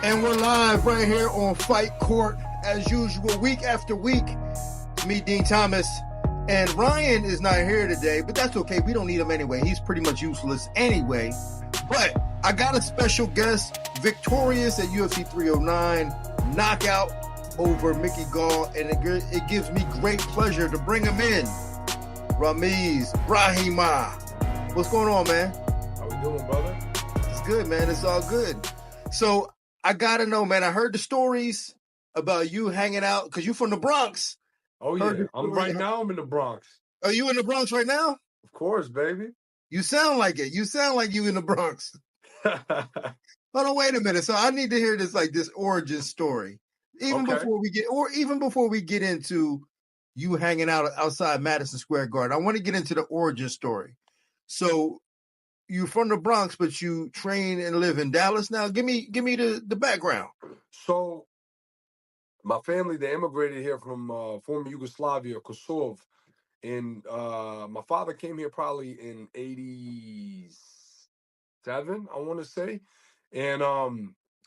And we're live right here on Fight Court as usual, week after week. It's me, Dean Thomas, and Ryan is not here today, but that's okay. We don't need him anyway. He's pretty much useless anyway. But I got a special guest, victorious at UFC 309, knockout over Mickey Gall, and it gives me great pleasure to bring him in. Ramiz Brahima. What's going on, man? How we doing, brother? It's good, man. It's all good. So I gotta know, man. I heard the stories about you hanging out because you're from the Bronx. Oh yeah, I'm in the Bronx. Are you in the Bronx right now? Of course, baby. You sound like it. You sound like you in the Bronx. Hold on, wait a minute. So I need to hear this origin story, before we get into you hanging out outside Madison Square Garden. I want to get into the origin story. So you're from the Bronx, but you train and live in Dallas now. Give me the background. So my family, they immigrated here from former Yugoslavia, Kosovo. And my father came here probably in 87, I want to say. And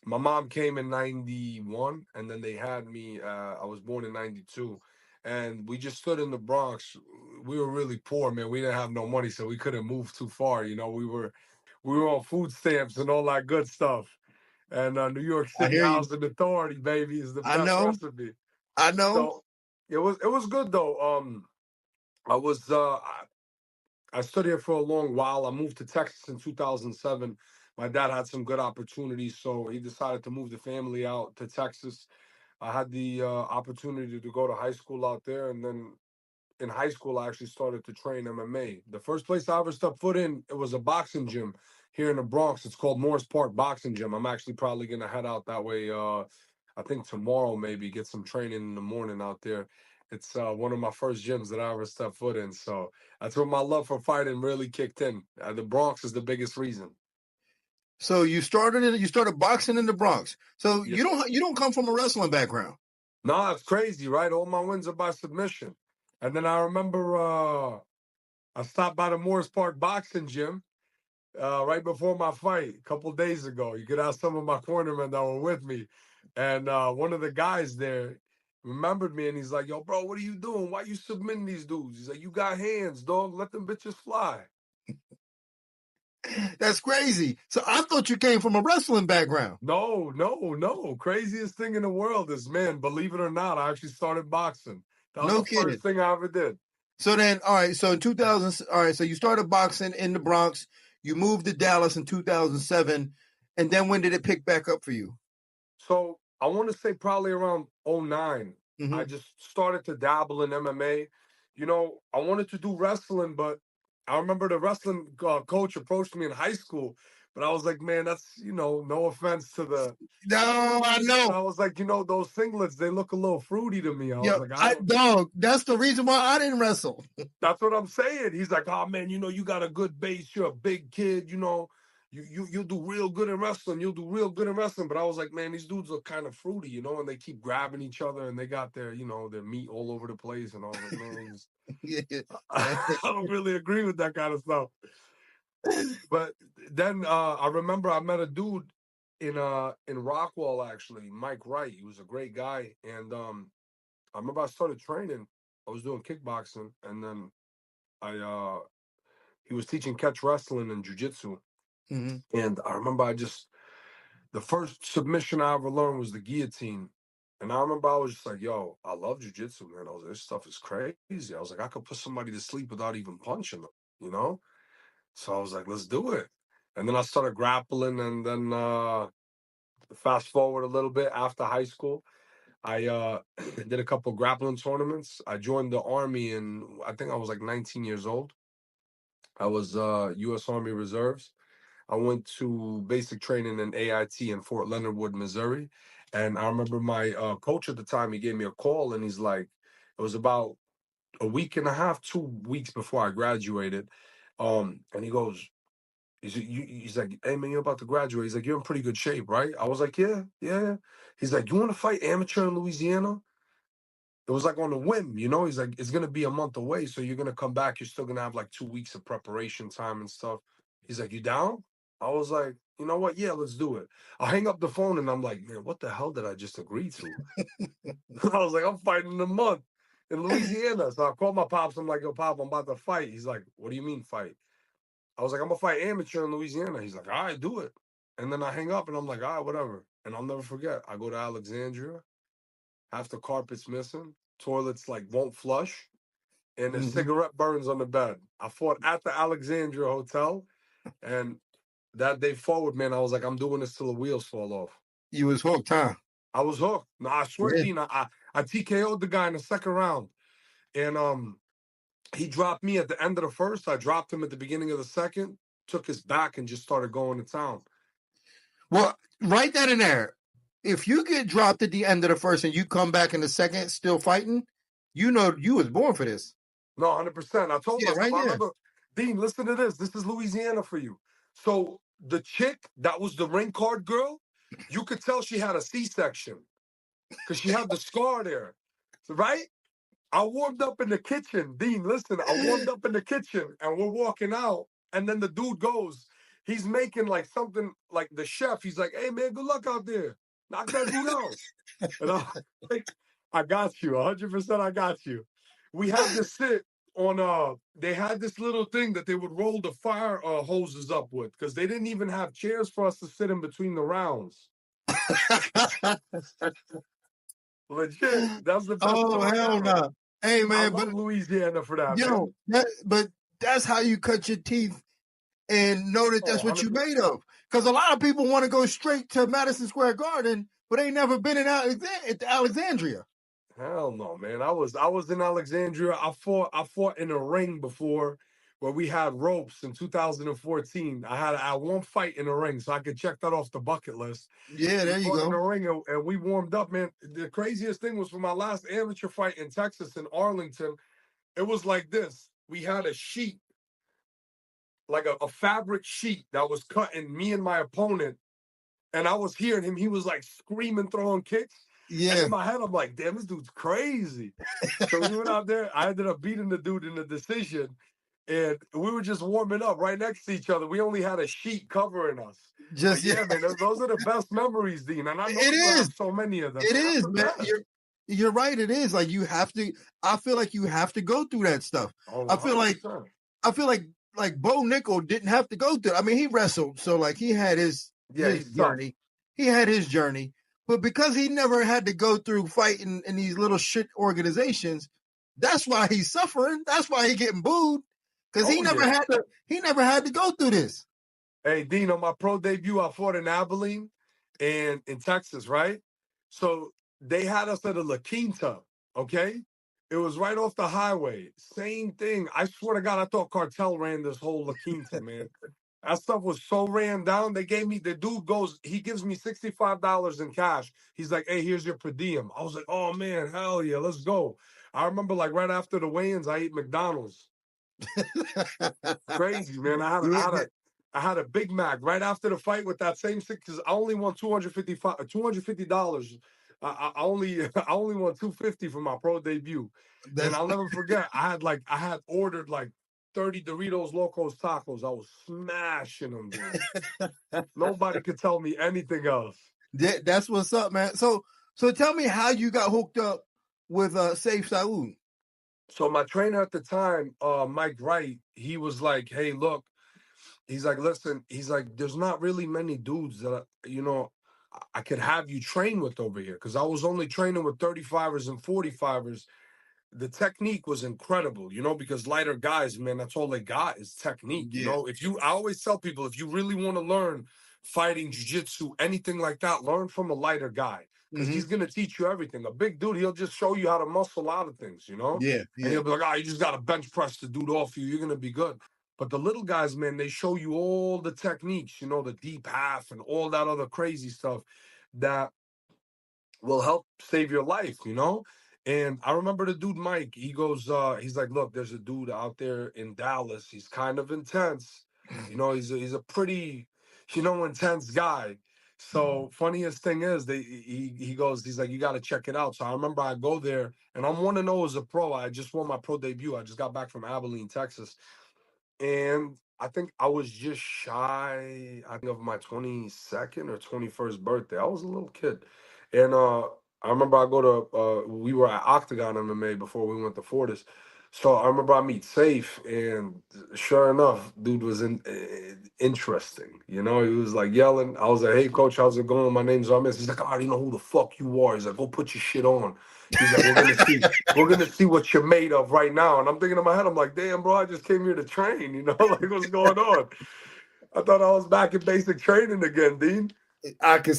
my mom came in 91, and then they had me. I was born in 92. And we just stood in the Bronx. We were really poor, man. We didn't have no money, so we couldn't move too far. You know, we were on food stamps and all that good stuff. And New York City Housing Authority, baby, is the best recipe. I know. So it was good though. I stood here for a long while. I moved to Texas in 2007. My dad had some good opportunities, so he decided to move the family out to Texas. I had the opportunity to go to high school out there, and then in high school, I actually started to train MMA. The first place I ever stepped foot in, it was a boxing gym here in the Bronx. It's called Morris Park Boxing Gym. I'm actually probably going to head out that way, I think tomorrow maybe, get some training in the morning out there. It's one of my first gyms that I ever stepped foot in. So that's where my love for fighting really kicked in. The Bronx is the biggest reason. So you started boxing in the Bronx. So Yes. you don't come from a wrestling background. No, it's crazy, right? All my wins are by submission. And then I remember I stopped by the Morris Park Boxing Gym right before my fight a couple days ago. You could ask some of my cornermen that were with me. And one of the guys there remembered me, and he's like, yo, bro, what are you doing? Why you submitting these dudes? He's like, you got hands, dog. Let them bitches fly. That's crazy. So I thought you came from a wrestling background. No. Craziest thing in the world is, man, believe it or not, I actually started boxing. That was the first thing I ever did. So then, all right, so in 2000, all right, so you started boxing in the Bronx. You moved to Dallas in 2007. And then when did it pick back up for you? So I want to say probably around 09. Mm-hmm. I just started to dabble in MMA. You know, I wanted to do wrestling, but I remember the wrestling coach approached me in high school, but I was like, man, that's, no offense to the. No, I know. I was like, those singlets, they look a little fruity to me. I was like, dog, that's the reason why I didn't wrestle. That's what I'm saying. He's like, oh man, you got a good base. You're a big kid, you'll do real good in wrestling. You'll do real good in wrestling. But I was like, man, these dudes are kind of fruity, and they keep grabbing each other, and they got their meat all over the place. And I was like, man, I don't really agree with that kind of stuff. But then I remember I met a dude in Rockwall, actually, Mike Wright. He was a great guy. And I remember I started training. I was doing kickboxing, and then he was teaching catch wrestling and jiu-jitsu. Mm-hmm. And I remember the first submission I ever learned was the guillotine. And I remember I was just like, yo, I love jiu-jitsu, man. I was like, this stuff is crazy. I was like, I could put somebody to sleep without even punching them, So I was like, let's do it. And then I started grappling, and then fast forward a little bit after high school, I did a couple of grappling tournaments. I joined the Army, and I think I was like 19 years old. I was U.S. Army Reserves. I went to basic training in AIT in Fort Leonard Wood, Missouri. And I remember my coach at the time, he gave me a call, and he's like, it was about a week and a half, 2 weeks before I graduated. And he goes, he's like, hey, man, you're about to graduate. He's like, you're in pretty good shape, right? I was like, yeah. He's like, you want to fight amateur in Louisiana? It was like on a whim, He's like, it's going to be a month away, so you're going to come back. You're still going to have like 2 weeks of preparation time and stuff. He's like, you down? I was like, you know what? Yeah, let's do it. I hang up the phone and I'm like, man, what the hell did I just agree to? I was like, I'm fighting in a month in Louisiana. So I called my pops. I'm like, yo, pop, I'm about to fight. He's like, what do you mean fight? I was like, I'm gonna fight amateur in Louisiana. He's like, all right, do it. And then I hang up and I'm like, all right, whatever. And I'll never forget. I go to Alexandria, half the carpet's missing, toilets like won't flush, and a Hmm. cigarette burns on the bed. I fought at the Alexandria Hotel, and that day forward, man, I was like, I'm doing this till the wheels fall off. You was hooked, huh? I was hooked. No, I swear, Yeah. Dean, I TKO'd the guy in the second round. And he dropped me at the end of the first. I dropped him at the beginning of the second, took his back, and just started going to town. Well, write that in there. If you get dropped at the end of the first and you come back in the second still fighting, you know you was born for this. No, 100%. I told Yeah, myself, right I there. remember, Dean, listen to this. This is Louisiana for you. So the chick that was the ring card girl, you could tell she had a C-section because she had the scar there, right? I warmed up in the kitchen. Dean, listen, I warmed up in the kitchen and we're walking out. And then the dude goes, he's making like something like the chef. He's like, hey, man, good luck out there. Knock that dude out. And I'm like, I got you. 100% I got you. We had to sit on, they had this little thing that they would roll the fire hoses up with because they didn't even have chairs for us to sit in between the rounds. Legit. That's the best Oh, story hell ever. no. Hey, I man, but love Louisiana for that, yo, man. but that's how you cut your teeth and know that Oh, that's what you 100%. made of. Because a lot of people want to go straight to Madison Square Garden, but they never been in Alexandria. Hell no, man. I was in Alexandria. I fought in a ring before where we had ropes in 2014. I had one fight in a ring, so I could check that off the bucket list. Yeah, We there you fought in go. a ring and we warmed up, man. The craziest thing was for my last amateur fight in Texas in Arlington. It was like this. We had a sheet, like a fabric sheet that was cutting me and my opponent. And I was hearing him. He was like screaming, throwing kicks. And Yeah, in my head, I'm like, damn, this dude's crazy. So we went out there. I ended up beating the dude in the decision. And we were just warming up right next to each other. We only had a sheet covering us. But just yeah. yeah, man, those are the best memories, Dean. And I know It you is. have so many of them, It man. That's is, the man. best. You're right. It is like you have to. I feel like you have to go through that stuff. Oh, I feel like 100%. I feel like Bo Nickel didn't have to go through. I mean, he wrestled, so like he had Yeah, his he's tough. journey. He had his journey, but because he never had to go through fighting in these little shit organizations, that's why he's suffering. That's why he's getting booed because he Oh, never yeah. had to. He never had to go through this. Hey, Dean, on my pro debut, I fought in Abilene and in Texas, right? So they had us at a La Quinta, okay? It was right off the highway. Same thing. I swear to God, I thought Cartel ran this whole La Quinta, man. That stuff was so ran down. They gave me, the dude goes, he gives me $65 in cash. He's like, hey, here's your per diem. I was like, oh, man, hell yeah, let's go. I remember like right after the weigh-ins, I ate McDonald's. Crazy, man. Yeah, I had a Big Mac right after the fight with that same six because I only won $250. I only I only won 250 for my pro debut. And that's I'll never forget, I had ordered like 30 Doritos Locos tacos. I was smashing them, dude. Nobody could tell me anything else. that's what's up, man. So tell me how you got hooked up with Safe Saud. So my trainer at the time, Mike Wright, he was like, hey, look, he's like, listen, he's like, there's not really many dudes that, I could have you train with over here. Cause I was only training with 35ers and 45ers. The technique was incredible, because lighter guys, man, that's all they got is technique. Yeah. I always tell people, if you really want to learn fighting, jujitsu, anything like that, learn from a lighter guy. Because Mm-hmm. he's going to teach you everything. A big dude, he'll just show you how to muscle out of things, Yeah, And yeah. he'll be like, you just got to bench press the dude off you. You're going to be good. But the little guys, man, they show you all the techniques, the deep half and all that other crazy stuff that will help save your life. And I remember the dude Mike, he goes, he's like, look, there's a dude out there in Dallas. He's kind of intense. He's a pretty, intense guy. So funniest thing is he goes, he's like, you gotta check it out. So I remember I go there and I'm 1-0 as a pro. I just won my pro debut. I just got back from Abilene, Texas. And I think I was just shy, I think, of my 22nd or 21st birthday. I was a little kid. And I remember I go to we were at Octagon MMA before we went to Fortis. So I remember I meet Safe, and sure enough, dude was interesting. You know, he was like yelling. I was like, "Hey, coach, how's it going? My name's Armis." He's like, "I already know who the fuck you are." He's like, "Go put your shit on." He's like, we're gonna see what you're made of right now. And I'm thinking in my head, I'm like, damn, bro, I just came here to train, you know, like what's going on? I thought I was back in basic training again, Dean. I can.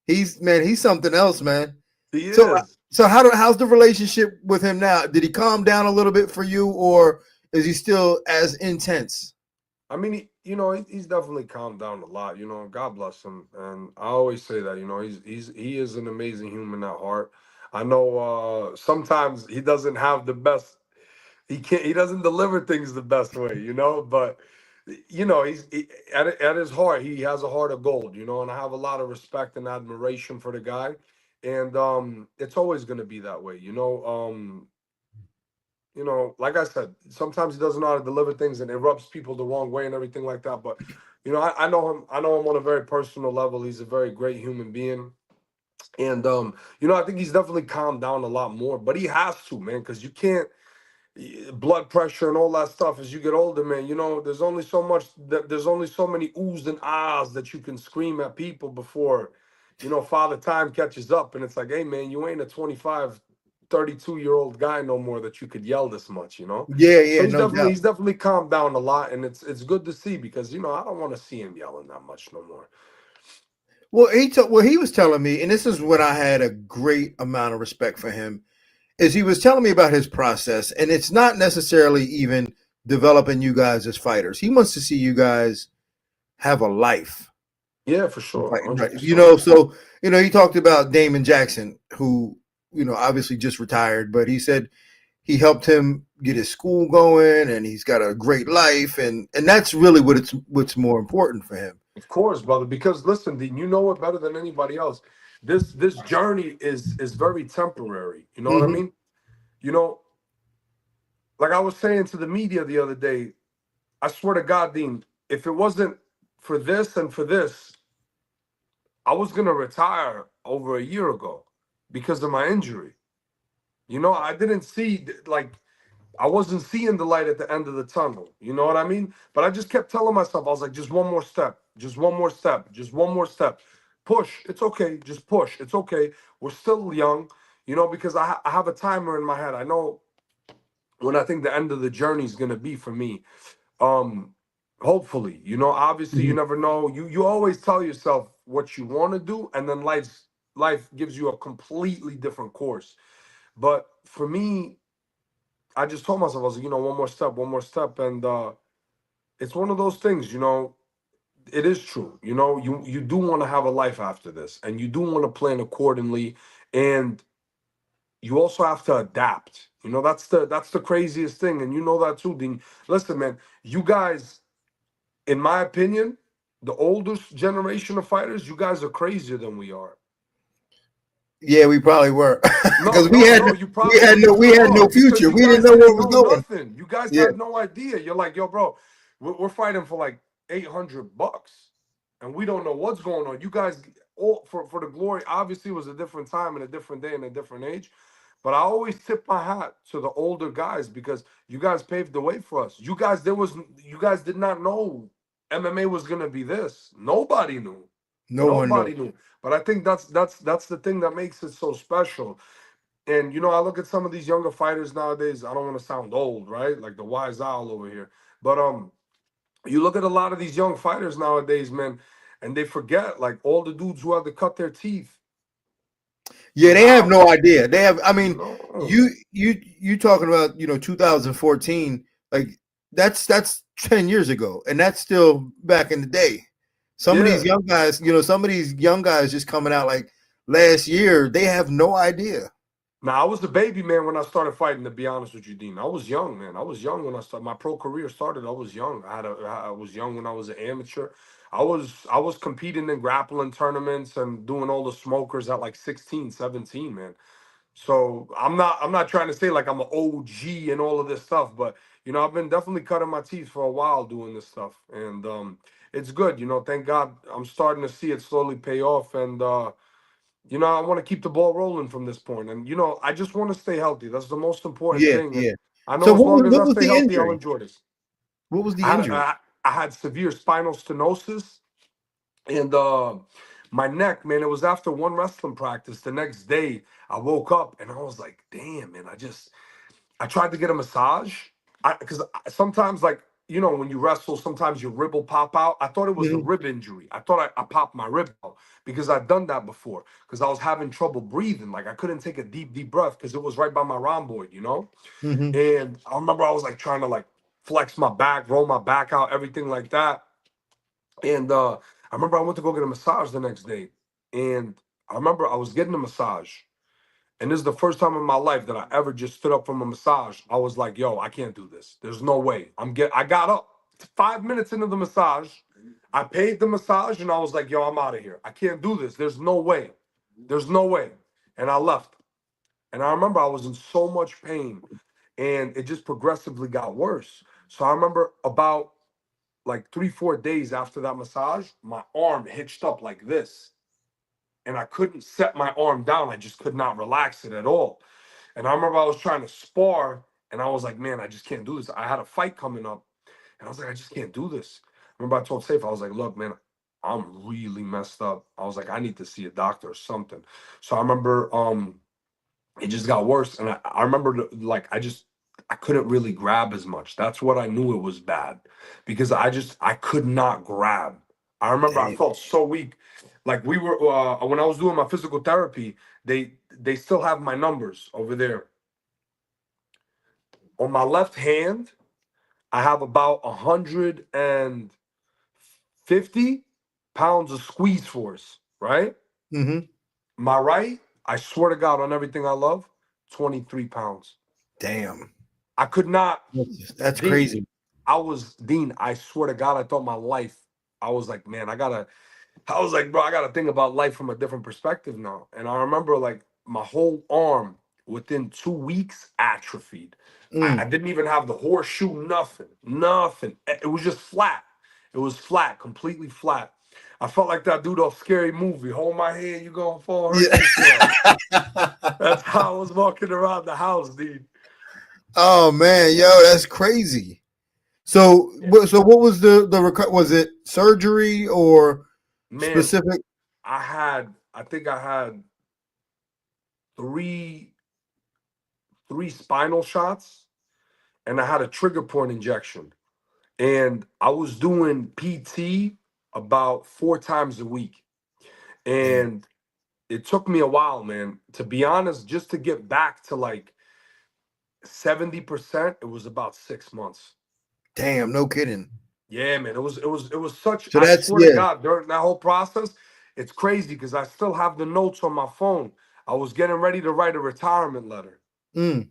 He's something else, man. He So is. so how's the relationship with him now? Did he calm down a little bit for you, or is he still as intense? I mean, he's definitely calmed down a lot. You know, God bless him, and I always say that. You know, he is an amazing human at heart. I know sometimes he doesn't have the best. He doesn't deliver things the best way, you know. But at his heart, he has a heart of gold, you know. And I have a lot of respect and admiration for the guy, and it's always going to be that way, you know. Like I said, sometimes he doesn't know how to deliver things and it rubs people the wrong way and everything like that. But I know him. I know him on a very personal level. He's a very great human being. And I think he's definitely calmed down a lot more. But he has to, man, because you can't blood pressure and all that stuff as you get older, man. There's only so much that there's only so many oohs and ahs that you can scream at people before, Father Time catches up. And it's like, hey, man, you ain't a 25, 32-year-old guy no more that you could yell this much, Yeah, So yeah, he's no definitely doubt. he's definitely calmed down a lot, and it's good to see because I don't want to see him yelling that much no more. Well, he was telling me, and this is when I had a great amount of respect for him, is he was telling me about his process, and it's not necessarily even developing you guys as fighters. He wants to see you guys have a life. Yeah, for sure, Right. 100%. So he talked about Damon Jackson, who obviously just retired, but he said he helped him get his school going, and he's got a great life, and that's really what's more important for him. Of course, brother. Because listen, Dean, you know it better than anybody else. This journey is very temporary. You know what I Mm-hmm. mean? You know, like I was saying to the media the other day, I swear to God, Dean, if it wasn't for this and for this, I was gonna retire over a year ago because of my injury. I didn't see like I wasn't seeing the light at the end of the tunnel. You know what I mean? But I just kept telling myself, I was like, just one more step, just one more step, just one more step. Push. It's okay. Just push. It's okay. We're still young, because I have a timer in my head. I know when I think the end of the journey is going to be for me. Um, Hopefully, obviously you Mm-hmm. never know. You always tell yourself what you want to do, and then life gives you a completely different course. But for me, I just told myself, I was like, one more step. And it's one of those things, it is true. You do want to have a life after this, and you do want to plan accordingly. And you also have to adapt. That's the craziest thing. And you know that too, Dean. Listen, man, you guys, in my opinion, the oldest generation of fighters, you guys are crazier than we are. Yeah, we probably were No, because no, no. You probably no. we You're had no wrong because future. you We didn't guys know where didn't it was know going. nothing. You guys Yeah. had no idea. You're like, yo, bro, we're fighting for like $800, and we don't know what's going on. You guys, all for the glory. Obviously, it was a different time and a different day and a different age. But I always tip my hat to the older guys because you guys paved the way for us. You guys did not know MMA was gonna be this. Nobody knew. No one knows. Nobody knew. But I think that's the thing that makes it so special. And I look at some of these younger fighters nowadays. I don't want to sound old, right? Like the wise owl over here. But you look at a lot of these young fighters nowadays, man, and they forget like all the dudes who had to cut their teeth Yeah, they have throughout. no idea. They have. I mean, No. you talking about 2014? Like that's 10 years ago, and that's still back in the day. Some of these Yeah. young guys, some of these young guys just coming out like last year, they have no idea. Now I was a baby man when I started fighting. To be honest with you, Dean, I was young, man. I was young when I started. My pro career started. I was young. I was young when I was an amateur. I was competing in grappling tournaments and doing all the smokers at like 16, 17, man. So I'm not trying to say like I'm an OG and all of this stuff, but I've been definitely cutting my teeth for a while doing this stuff, and it's good. Thank God I'm starting to see it slowly pay off, and I want to keep the ball rolling from this point, and I just want to stay healthy. That's the most important Yeah, thing, and yeah. I So know as long as what I was stay the healthy, I'll injury? enjoy this. What was the I had injury? I had severe spinal stenosis, and my neck, man. It was after one wrestling practice. The next day, I woke up and I was like, "Damn, man! I tried to get a massage, because sometimes, like, when you wrestle, sometimes your rib will pop out. I thought it was a Hmm. rib injury. I thought I popped my rib out because I'd done that before. Because I was having trouble breathing, like I couldn't take a deep breath because it was right by my rhomboid. Hmm. And I remember I was like trying to like flex my back, roll my back out, everything like that. And I remember I went to go get a massage the next day, and I remember I was getting a massage. And this is the first time in my life that I ever just stood up from a massage. I was like, yo, I can't do this. There's no way. I got up 5 minutes into the massage. I paid the massage and I was like, yo, I'm out of here. I can't do this. There's no way. There's no way. And I left. And I remember I was in so much pain and it just progressively got worse. So I remember about like 3, 4 days after that massage, my arm hitched up like this. And I couldn't set my arm down. I just could not relax it at all. And I remember I was trying to spar, and I was like, man, I just can't do this. I had a fight coming up, and I was like, I just can't do this. I remember I told Safe, I was like, look, man, I'm really messed up. I was like, I need to see a doctor or something. So I remember it just got worse. And I remember like I couldn't really grab as much. That's what I knew it was bad. Because I could not grab. I remember I Damn. felt so weak. Like we were when I was doing my physical therapy, they still have my numbers over there. On my left hand, I have about 150 pounds of squeeze force, right? Hmm. My right, I swear to God, on everything I love, 23 pounds. Damn. I could not, That's Dean. crazy. Dean, I swear to God, I thought my life, I was like, man, I was like, bro, I gotta think about life from a different perspective now. And I remember like my whole arm within 2 weeks atrophied. I Mm. didn't even have the horseshoe, nothing, nothing. It was just flat. It was flat, completely flat. I felt like that dude off Scary Movie. Hold my hand, you gonna fall, hurt Yeah. yourself. That's how I was walking around the house, dude. Oh man, yo, that's crazy. So, Yeah. so what was was it surgery or Man, specific? I think I had three three spinal shots, and I had a trigger point injection. And I was doing PT about 4 times a week. Damn, And it took me a while, man. To be honest, just to get back to like 70%, it was about 6 months. damn, no kidding. Yeah, man. It was such, So I that's swear to yeah. God, during that whole process, it's crazy because I still have the notes on my phone. I was getting ready to write a retirement letter. Mm,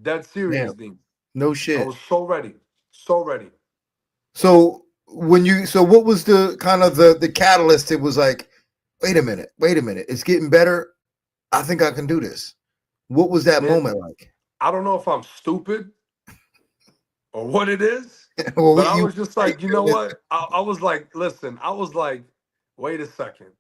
Dead damn, serious, Dean. no I shit. was so ready. So ready. So what was the kind of the catalyst? It was like, wait a minute, it's getting better. I think I can do this. What was that Man, moment like? I don't know if I'm stupid or what it is, Well, but I you was just right. like, you know what? I was like, listen, I was like, wait a second.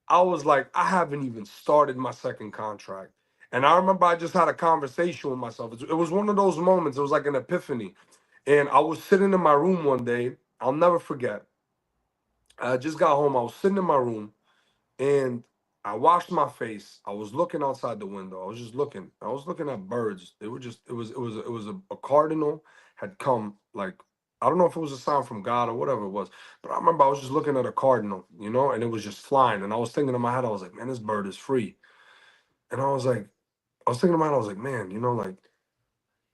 I was like, I haven't even started my second contract. And I remember I just had a conversation with myself. It was one of those moments, it was like an epiphany. And I was sitting in my room one day. I'll never forget. I just got home. I was sitting in my room and I washed my face. I was looking outside the window. I was just looking. I was looking at birds. They were just. It was a cardinal had come. Like I don't know if it was a sign from God or whatever it was, but I remember I was just looking at a cardinal, and it was just flying. And I was thinking in my head, I was like, man, this bird is free. And I was thinking in my head, I was like, man, like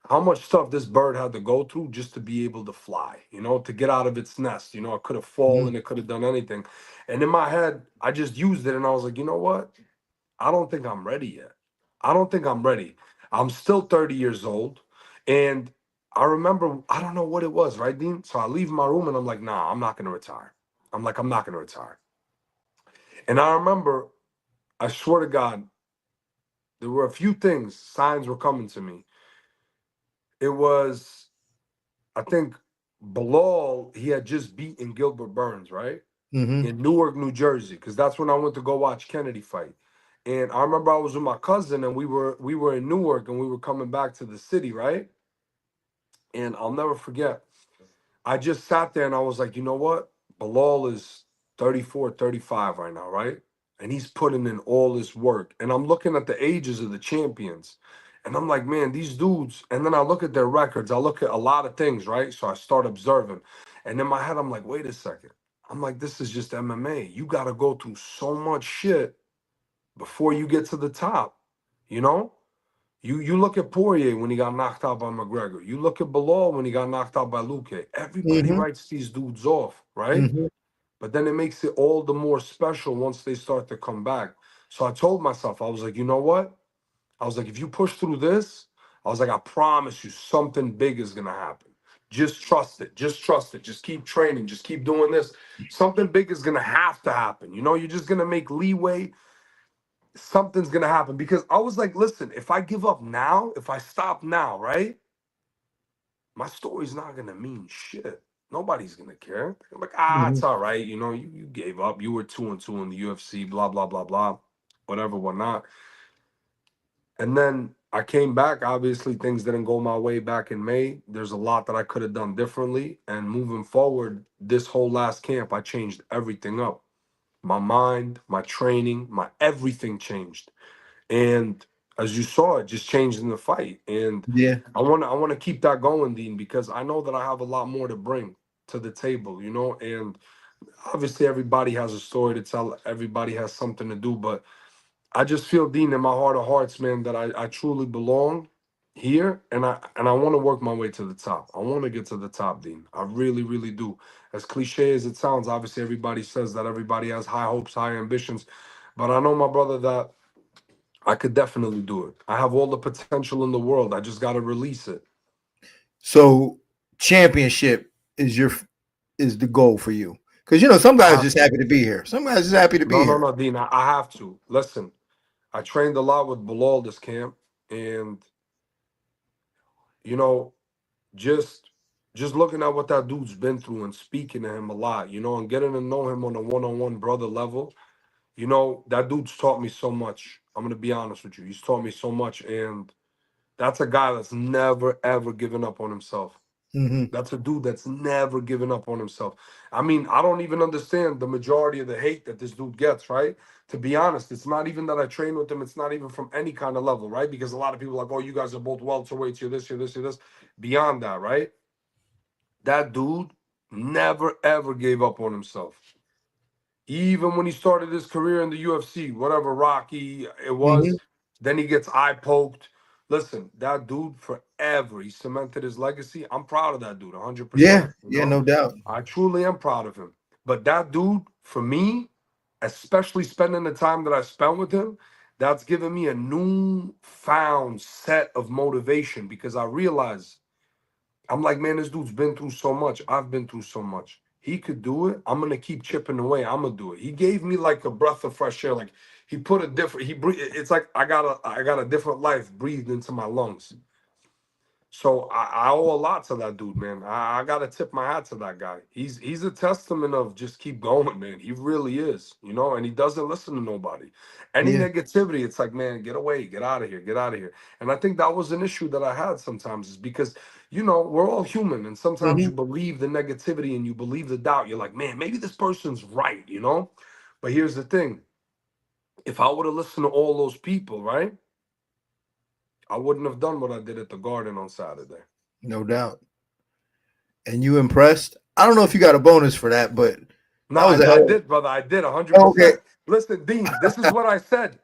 how much stuff this bird had to go through just to be able to fly, to get out of its nest. It could have Mhm. fallen, it could have done anything. And in my head, I just used it and I was like, you know what? I don't think I'm ready yet. I don't think I'm ready. I'm still 30 years old. And I remember, I don't know what it was, right, Dean? So I leave my room and I'm like, nah, I'm not going to retire. I'm not going to retire. And I remember, I swear to God, there were a few things, signs were coming to me. It was I think Bilal, he had just beaten Gilbert Burns, right? Mm-hmm. In Newark, New Jersey, because that's when I went to go watch Kennedy fight. And I remember I was with my cousin, and we were in Newark, and we were coming back to the city, right? And I'll never forget. I just sat there and I was like, you know what? Bilal is 34, 35 right now, right? And he's putting in all this work. And I'm looking at the ages of the champions. And I'm like, man, these dudes. And then I look at their records. I look at a lot of things, right? So I start observing. And in my head, I'm like, wait a second. I'm like, this is just MMA. You got to go through so much shit before you get to the top, you know? You look at Poirier when he got knocked out by McGregor. You look at Bilal when he got knocked out by Luque. Everybody Mm-hmm. writes these dudes off, right? Mm-hmm. But then it makes it all the more special once they start to come back. So I told myself, I was like, you know what? I was like, if you push through this, I was like, I promise you something big is gonna happen. Just trust it. Just trust it. Just keep training. Just keep doing this. Something big is gonna have to happen. You know, you're just gonna make leeway, something's gonna happen. Because I was like, listen, if I give up now, if I stop now, right, my story's not gonna mean shit. Nobody's gonna care. I'm like, Mm-hmm. it's all right. You know, you gave up. You were 2-2 in the UFC. Blah blah blah blah, whatever, whatnot. And then I came back. Obviously, things didn't go my way back in May. There's a lot that I could have done differently. And moving forward, this whole last camp, I changed everything up. My mind, my training, my everything changed. And as you saw, it just changed in the fight. And Yeah. I want to keep that going, Dean, because I know that I have a lot more to bring to the table, you know. And obviously, everybody has a story to tell. Everybody has something to do. But I just feel, Dean, in my heart of hearts, man, that I truly belong here, and I want to work my way to the top. I want to get to the top, Dean. I really, really do. As cliche as it sounds, obviously everybody says that everybody has high hopes, high ambitions, but I know, my brother, that I could definitely do it. I have all the potential in the world. I just got to release it. So championship is the goal for you. Because some I guys have just to. happy to be here. Some guys just happy to be No, no, here. no, Dean. I have to. Listen, I trained a lot with Bilal this camp, and you know, just just looking at what that dude's been through and speaking to him a lot, and getting to know him on a one-on-one brother level, that dude's taught me so much. I'm gonna be honest with you. He's taught me so much, and that's a guy that's never ever given up on himself. Mm-hmm. That's a dude that's never given up on himself. I mean, I don't even understand the majority of the hate that this dude gets, right? To be honest, it's not even that I train with him. It's not even from any kind of level, right? Because a lot of people are like, oh, you guys are both welterweights. You're this, you're this, you're this. Beyond that, right? That dude never ever gave up on himself. Even when he started his career in the UFC, whatever Rocky it Mm-hmm. was, then he gets eye poked. Listen, that dude forever, he cemented his legacy. I'm proud of that dude, Yeah. 100%. You Yeah. know, No doubt. I truly am proud of him. But that dude, for me, especially spending the time that I spent with him, that's given me a newfound set of motivation because I realize I'm like, man, this dude's been through so much. I've been through so much. He could do it. I'm gonna keep chipping away. I'm gonna do it. He gave me like a breath of fresh air. Like he put a different. He breathe. It's like I got a different life breathed into my lungs. So I owe a lot to that dude, man. I gotta tip my hat to that guy. He's a testament of just keep going, man. He really is, and he doesn't listen to nobody. Any Yeah. negativity, it's like, man, get away, get out of here, get out of here. And I think that was an issue that I had sometimes, is because we're all human, and sometimes Mm-hmm. you believe the negativity and you believe the doubt. You're like, man, maybe this person's right. But here's the thing: if I would have listened to all those people, right, I wouldn't have done what I did at the Garden on Saturday. No doubt. And you impressed? I don't know if you got a bonus for that, but No, that was a I hell. did, brother. I did Okay. 100%. Listen, Dean, this is what I said.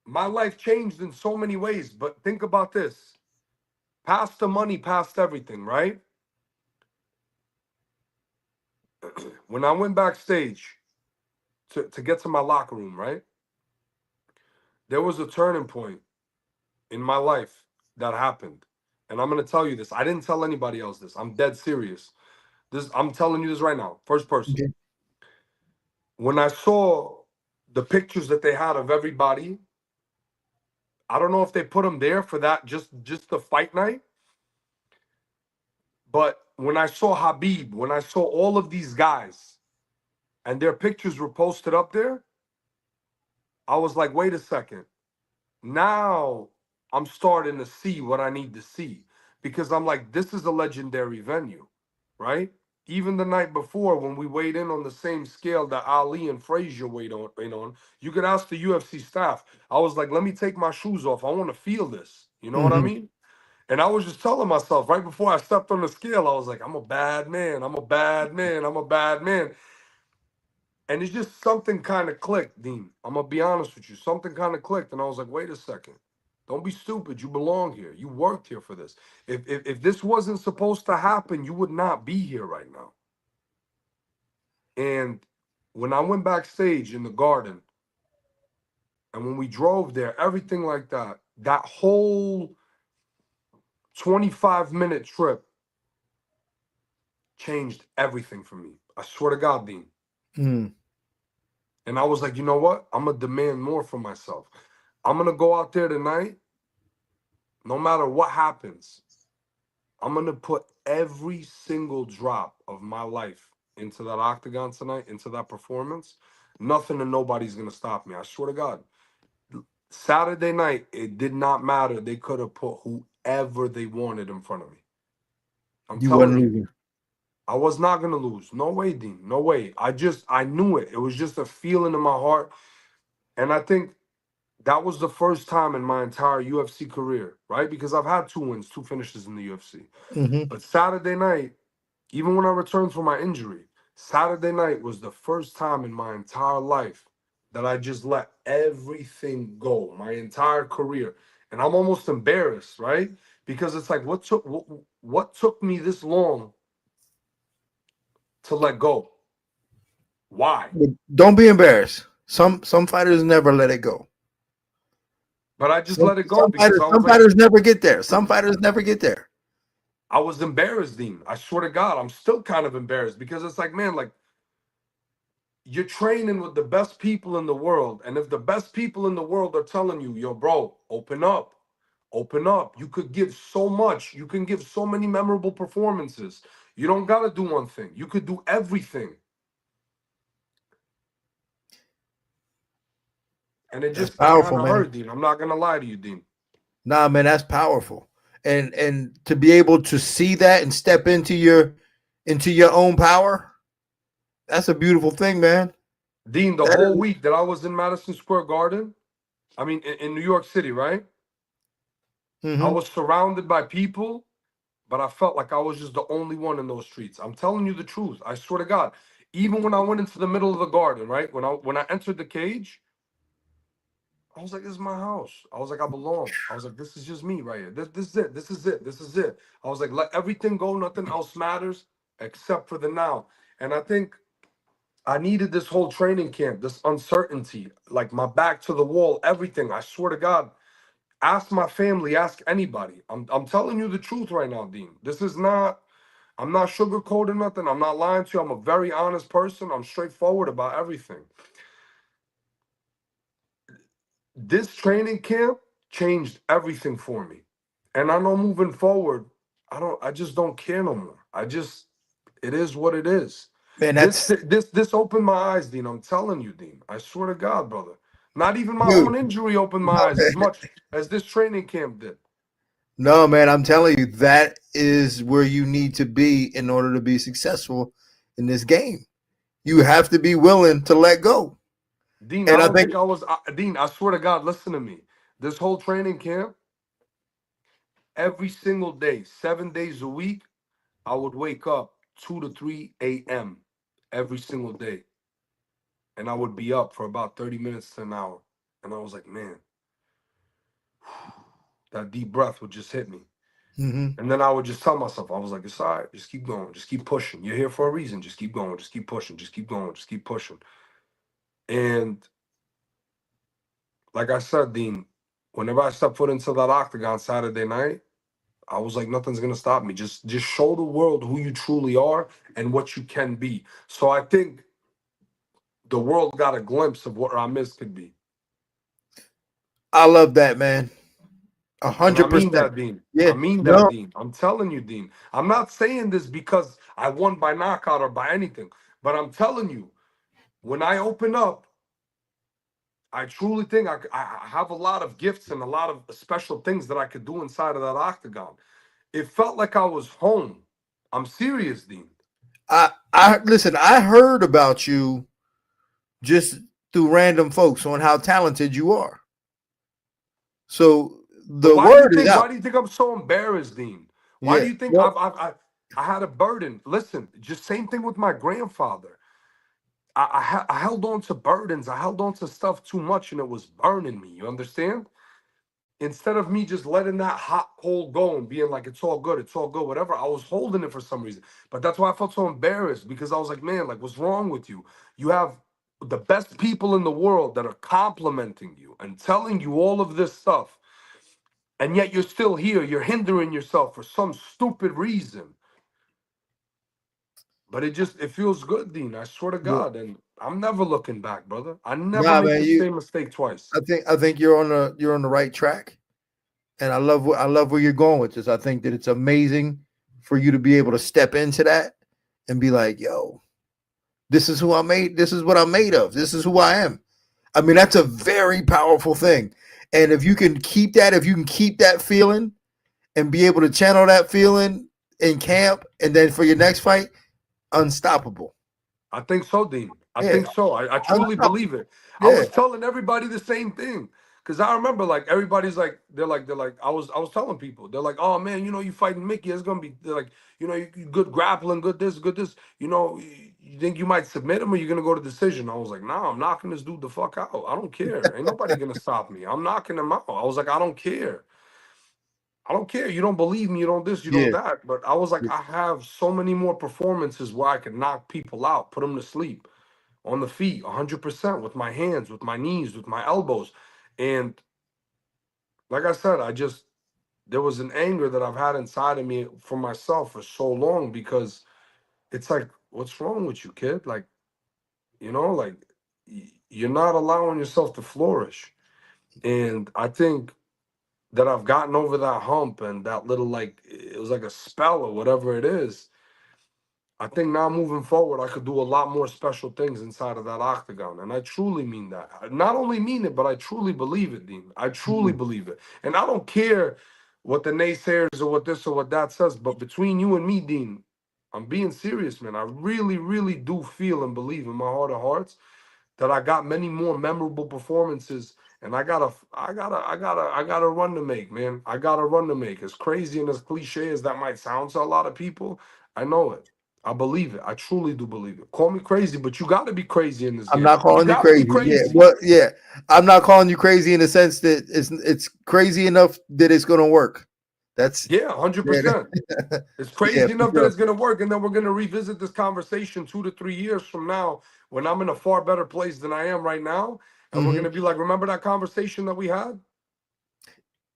My life changed in so many ways, but think about this. Past the money, past everything, right? When I went backstage to get to my locker room, right? There was a turning point in my life that happened. And I'm going to tell you this. I didn't tell anybody else this. I'm dead serious. I'm telling you this right now, first person. Okay. When I saw the pictures that they had of everybody, I don't know if they put them there for that just the fight night, But when I saw Habib, when I saw all of these guys and their pictures were posted up there, I was like, wait a second. Now I'm starting to see what I need to see because I'm like, this is a legendary venue, right? Even the night before, when we weighed in on the same scale that Ali and Frazier weighed on, you could ask the UFC staff. I was like, let me take my shoes off. I want to feel this. You know what I Mm-hmm. mean? And I was just telling myself right before I stepped on the scale, I was like, I'm a bad man. I'm a bad man. I'm a bad man. And it's just something kind of clicked, Dean. I'm gonna be honest with you. Something kind of clicked, and I was like, wait a second. Don't be stupid. You belong here. You worked here for this. If this wasn't supposed to happen, you would not be here right now. And when I went backstage in the garden, and when we drove there, everything like that, that whole 25-minute trip changed everything for me. I swear to God, Dean. Mm. And I was like, you know what? I'm gonna demand more from myself. I'm gonna go out there tonight, no matter what happens. I'm gonna put every single drop of my life into that octagon tonight, into that performance. Nothing and nobody's gonna stop me. I swear to God. Saturday night, it did not matter. They could have put whoever they wanted in front of me. I'm You telling wasn't you, losing. I was not gonna lose. No way, Dean. No way. I knew it. It was just a feeling in my heart. And I think that was the first time in my entire UFC career, right? Because I've had 2 wins, 2 finishes in the UFC. Mm-hmm. But Saturday night, even when I returned from my injury, Saturday night was the first time in my entire life that I just let everything go, my entire career. And I'm almost embarrassed, right? Because it's like, what took me this long to let go? Why? Don't be embarrassed. Some fighters never let it go. But I just Some let it go some because fighters I was some like, fighters never get there. Some fighters never get there. I was embarrassed, Dean. I swear to God, I'm still kind of embarrassed because it's like, man, like you're training with the best people in the world. And if the best people in the world are telling you, yo, bro, open up. You could give so much. You can give so many memorable performances. You don't got to do one thing. You could do everything. And it That's just kind powerful, of man. hurt, Dean. I'm not going to lie to you, Dean. Nah, man, that's powerful. And to be able to see that and step into your own power, that's a beautiful thing, man. Dean, the That whole is, week that I was in Madison Square Garden, I mean, in New York City, right? I mm-hmm. was surrounded by people, but I felt like I was just the only one in those streets. I'm telling you the truth. I swear to God. Even when I went into the middle of the garden, right? When I entered the cage, I was like, this is my house. I was like, I belong. I was like, this is just me right here. This is it. This is it. This is it. I was like, let everything go. Nothing else matters except for the now. And I think I needed this whole training camp, this uncertainty, like my back to the wall, everything. I swear to God. Ask my family, ask anybody. I'm telling you the truth right now, Dean. This is not, I'm not sugarcoating nothing. I'm not lying to you. I'm a very honest person. I'm straightforward about everything. This training camp changed everything for me. And I know moving forward, I just don't care no more. It is what it is. Man, This that's this opened my eyes, Dean. I'm telling you, Dean. I swear to God, brother. Not even my dude. own injury opened my No, eyes as man. much as this training camp did. No, man, I'm telling you, that is where you need to be in order to be successful in this game. You have to be willing to let go. Dean, I And I don't think think I was. Dean, I swear to God, listen to me. This whole training camp, every single day, 7 days a week, I would wake up 2 to 3 a.m. every single day. And I would be up for about 30 minutes to an hour. And I was like, man, that deep breath would just hit me. mhm. And then I would just tell myself, I was like, it's all right, just keep going, just keep pushing. You're here for a reason. Just keep going, just keep pushing, just keep going, just keep pushing. And like I said, Dean, whenever I stepped foot into that octagon Saturday night, I was like, nothing's gonna stop me. Just show the world who you truly are and what you can be. So I think the world got a glimpse of what Ramiz could be. I love that, man. And I mean 100%. that, Dean. Yeah. I mean that, No. Dean. I'm telling you, Dean. I'm not saying this because I won by knockout or by anything, but I'm telling you, when I open up, I truly think I have a lot of gifts and a lot of special things that I could do inside of that octagon. It felt like I was home. I'm serious, Dean. I listen. I heard about you just through random folks on how talented you are. So But the word is why out. do you think I'm so embarrassed, Dean? Why do Yeah. you think Well, I had a burden? Listen, just same thing with my grandfather. I held on to burdens. I held on to stuff too much, and it was burning me. You understand? Instead of me just letting that hot coal go and being like, it's all good, whatever, I was holding it for some reason. But that's why I felt so embarrassed, because I was like, man, like, what's wrong with you? You have the best people in the world that are complimenting you and telling you all of this stuff. And yet you're still here. You're hindering yourself for some stupid reason. But it feels good, Dean. I swear to yeah. God. And I'm never looking back, brother. I never Nah, make man. the same mistake twice. I think you're on the right track, and I love where you're going with this. I think that it's amazing for you to be able to step into that and be like, yo, this is who I made. This is what I'm made of. This is who I am. I mean, that's a very powerful thing. And if you can keep that, if you can keep that feeling and be able to channel that feeling in camp, and then for your next fight, unstoppable. I think so, Dean. I Yeah, think so. I truly unstoppable. believe it. I Yeah, was telling everybody the same thing. Cause I remember like everybody's like they're like I was telling people, they're like, oh man, you know, you fighting Mickey, it's gonna be, they're like, you know, you good grappling, good this, you know, you think you might submit him or you're gonna go to decision. I was like, nah, I'm knocking this dude the fuck out. I don't care. Ain't nobody gonna stop me. I'm knocking him out. I was like, I don't care. I don't care. You don't believe me, you don't this, you don't yeah. that. But I was like, I have so many more performances where I can knock people out, put them to sleep on the feet 100% with my hands, with my knees, with my elbows. And like I said, there was an anger that I've had inside of me for myself for so long, because it's like, what's wrong with you, kid? Like, you know, like you're not allowing yourself to flourish. And I think that I've gotten over that hump and that little, like, it was like a spell or whatever it is. I think now moving forward, I could do a lot more special things inside of that octagon. And I truly mean that. I not only mean it, but I truly believe it, Dean. I truly believe it. And I don't care what the naysayers or what this or what that says, but between you and me, Dean, I'm being serious, man. I really, really do feel and believe in my heart of hearts that I got many more memorable performances, and I got a run to make, man. I got a run to make. As crazy and as cliche as that might sound to a lot of people, I know it. I believe it. I truly do believe it. Call me crazy, but you got to be crazy in this I'm game. not You calling you got to be crazy. Yeah, crazy. well, yeah. I'm not calling you crazy in the sense that it's crazy enough that it's going to work. That's Yeah, yeah, 100%. It's yeah, crazy for enough that sure. it's going to work, and then we're going to revisit this conversation 2 to 3 years from now when I'm in a far better place than I am right now, and we're going Hmm. to be like, remember that conversation that we had?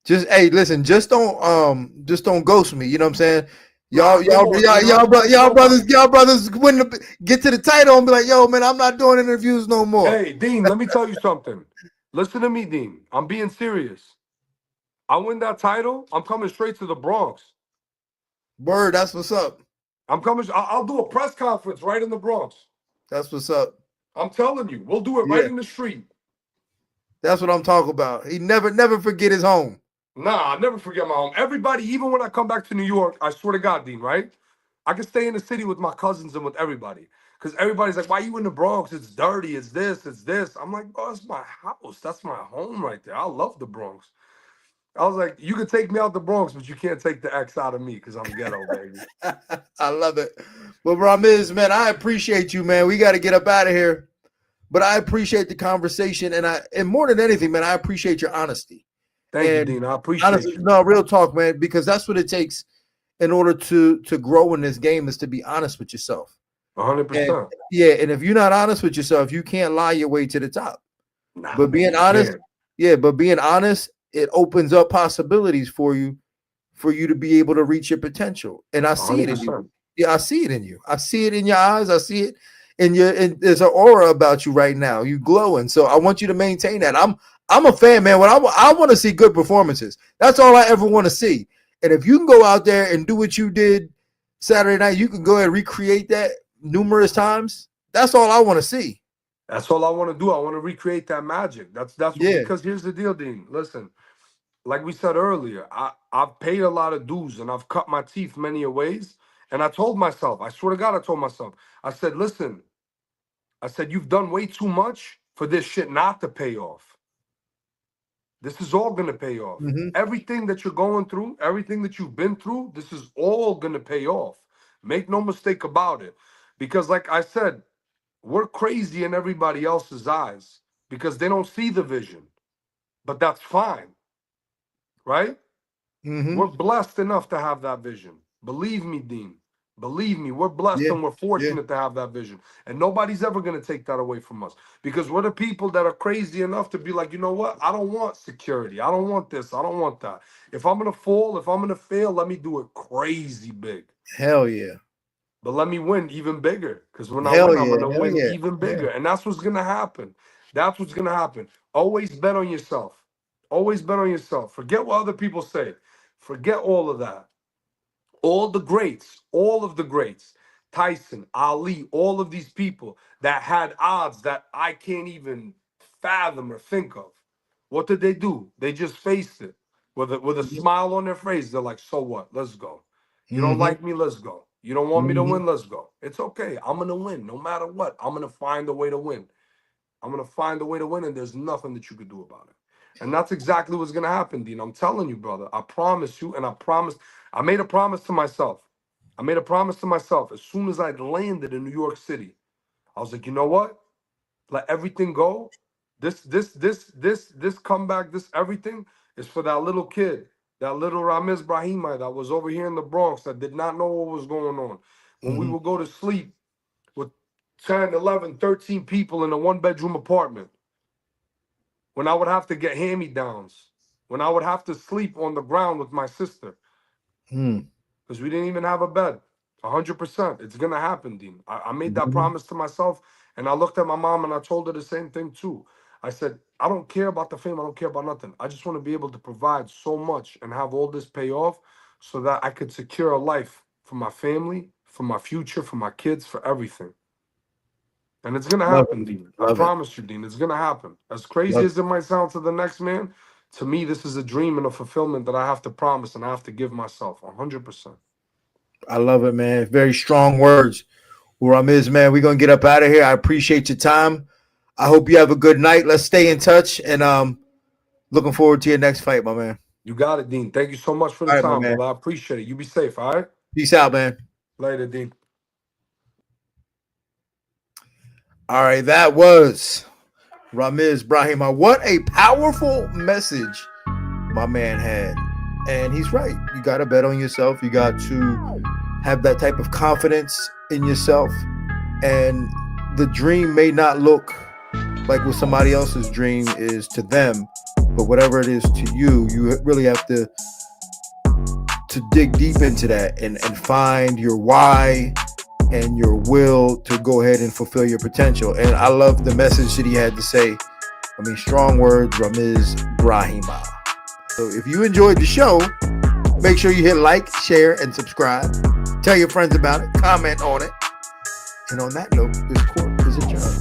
Just hey, listen, just don't ghost me. You know what I'm saying? Nah, no more, Dean. I don't ghost nobody. Y'all brothers win get to the title and be like, yo, man, I'm not doing interviews no more. Hey, Dean, let me tell you something. Listen to me, Dean. I'm being serious. I win that title, I'm coming straight to the Bronx. Word, that's what's up. I'm coming. I'll do a press conference right in the Bronx. That's what's up. I'm telling you, we'll do it right Yeah, in the street. that's what I'm talking about. He never forget his home. Nah, I'll never forget my home. Everybody, even when I come back to New York, I swear to God, Dean, right? I can stay in the city with my cousins and with everybody. Because everybody's like, why you in the Bronx? It's dirty. It's this. It's this. I'm like, oh, that's my house. That's my home right there. I love the Bronx. I was like, you can take me out the Bronx, but you can't take the X out of me because I'm ghetto, baby. I love it. Well, Ramiz, man, I appreciate you, man. We got to get up out of here. But I appreciate the conversation, and more than anything, man, I appreciate your honesty. Thank you, And Dean. I honestly, appreciate you. no, real talk, man, because that's what it takes in order to grow in this game is to be honest with yourself. And 100%. yeah, and if you're not honest with yourself, you can't lie your way to the top. Nah, But man, being you honest, can't. yeah, but being honest, it opens up possibilities for you to be able to reach your potential. And I see it in you. 100%. Yeah, I see it in you. I see it in your eyes. I see it and there's an aura about you right now. You glowing. So I want you to maintain that. I'm a fan, man. When I want to see good performances. That's all I ever want to see. And if you can go out there and do what you did Saturday night, you can go ahead and recreate that numerous times. That's all I want to see. That's all I want to do. I want to recreate that magic. That's because here's the deal, Dean. Listen, like we said earlier, I've paid a lot of dues and I've cut my teeth many a ways. And I told myself, I swear to God, I told myself, I said, listen, I said, you've done way too much for this shit not to pay off. This is all going to pay off. Mm-hmm. Everything that you're going through, everything that you've been through, this is all going to pay off. Make no mistake about it. Because like I said, we're crazy in everybody else's eyes because they don't see the vision. But that's fine. Right? Mm-hmm. We're blessed enough to have that vision. Believe me, Dean. Believe me, we're blessed and we're fortunate to have that vision. And nobody's ever going to take that away from us. Because we're the people that are crazy enough to be like, you know what? I don't want security. I don't want this. I don't want that. If I'm going to fall, if I'm going to fail, let me do it crazy big. Hell yeah. But let me win even bigger. Because when I win, I'm going to win yeah. even bigger. And that's what's going to happen. That's what's going to happen. Always bet on yourself. Always bet on yourself. Forget what other people say. Forget all of that. All the greats, all of the greats, Tyson, Ali, all of these people that had odds that I can't even fathom or think of. What did they do? They just faced it with a smile on their face. They're like, so what? Let's go. You don't like me? Let's go. You don't want me to win? Let's go. It's okay. I'm going to win no matter what. I'm going to find a way to win. I'm going to find a way to win, and there's nothing that you could do about it. And that's exactly what's going to happen, Dean. I'm telling you, brother. I promise you, and I made a promise to myself. I made a promise to myself. As soon as I landed in New York City, I was like, you know what? Let everything go. This comeback, this everything is for that little kid, that little Ramiz Brahimai that was over here in the Bronx that did not know what was going on. When we would go to sleep with 10, 11, 13 people in a one-bedroom apartment. When I would have to get hand-me-downs, when I would have to sleep on the ground with my sister, because we didn't even have a bed. 100%. It's going to happen, Dean. I made that promise to myself, and I looked at my mom, and I told her the same thing, too. I said, I don't care about the fame. I don't care about nothing. I just want to be able to provide so much and have all this pay off so that I could secure a life for my family, for my future, for my kids, for everything. And it's going to happen, Dean. I promise you, Dean. It's going to happen. As crazy as it might sound to the next man, to me, this is a dream and a fulfillment that I have to promise and I have to give myself 100%. I love it, man. Very strong words. Ramiz, man, we're going to get up out of here. I appreciate your time. I hope you have a good night. Let's stay in touch. And looking forward to your next fight, my man. You got it, Dean. Thank you so much for the time, brother. I appreciate it. You be safe, all right? Peace out, man. Later, Dean. All right, that was Ramiz Brahimai. What a powerful message my man had. And he's right. You got to bet on yourself. You got to have that type of confidence in yourself. And the dream may not look like what somebody else's dream is to them, but whatever it is to you, you really have to dig deep into that and find your why and your will to go ahead and fulfill your potential. And I love the message that he had to say. I mean, strong words, Ramiz Brahimai. So if you enjoyed the show, make sure you hit like, share, and subscribe. Tell your friends about it. Comment on it. And on that note, this court is adjourned.